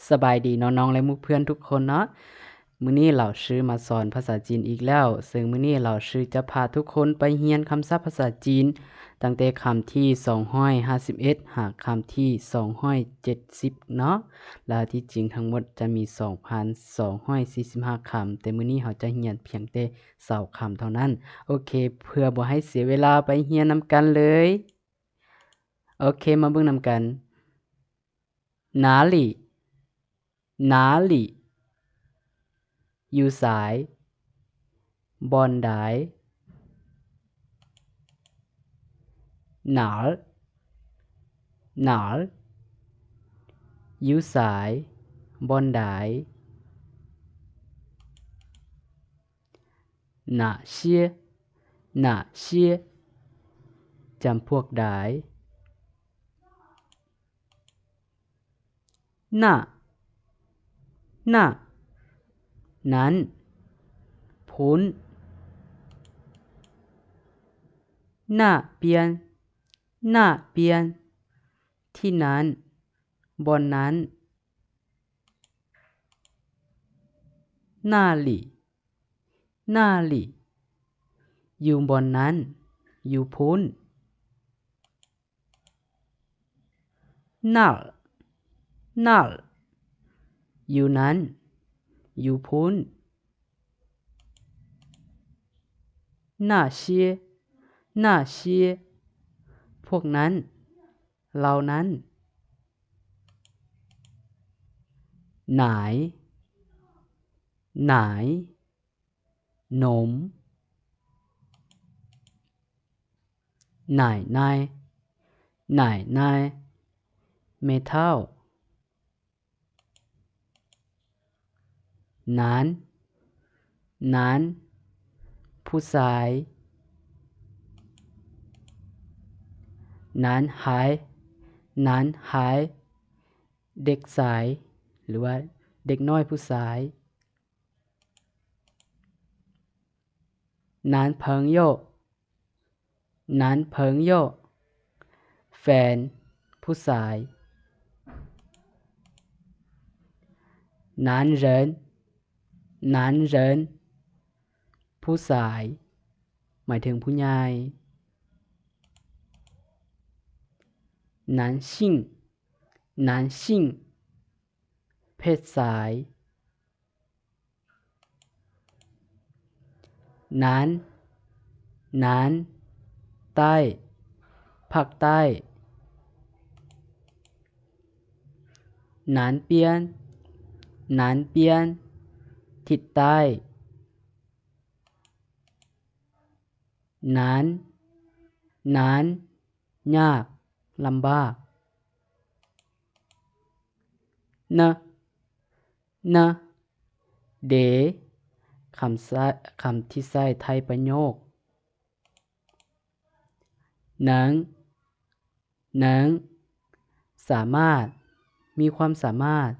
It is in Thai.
สบายดีน้องๆและหมู่เพื่อนทุกคนเนาะมื้อนี้เหล่าชื่อมาสอนภาษาจีนอีกแล้วซึ่งมื้อนี้เหล่าชื่อจะพาทุกคนไปเรียนคำศัพท์ภาษาจีนตั้งแต่คำที่251หากคำที่270เนาะและที่จริงทั้งหมดจะมี2,245คำแต่มื้อนี้เราจะเรียนเพียงแต่20คำเท่านั้นโอเคเพื่อบ่ให้เสียเวลาไปเรียนนำกันเลยโอเคมาเบิ่งนำกัน哪里哪里อยู่สายบอนใด哪儿哪儿อยู่สายบอนใด哪些哪些จำพวกใดน่ะน่ะนั้นพ้น那边那边ที่นั้นบอนนั้น那里那里อยู่บอนนั้นอยู่พ้น那儿那儿อยู่นั้นอยู่พ้น那些那些พวกนั้นเหล่านั้นไหนไหนหนมไหนในไหนในเมทัลนั้นนั้นผู้ชายนั้นหายนั้นหายเด็กชายหรือว่าเด็กน้อยผู้ชายนั้นเพิงโยนั้นเพิงโยแฟนผู้ชายนั้นเหรินนั้นเหรินผู้ชายหมายถึงผู้ใหญ่นั้นชิ่งนั้นชิ่งเพศชายนั้นนั้นใต้ภาคใต้นั้นเปียนนั้นเปียนทิศใต้นั้นนั้นยากลำบากนะนะเดคำที่ใช้ไทยประโยคหนังหนังสามารถมีความสามารถ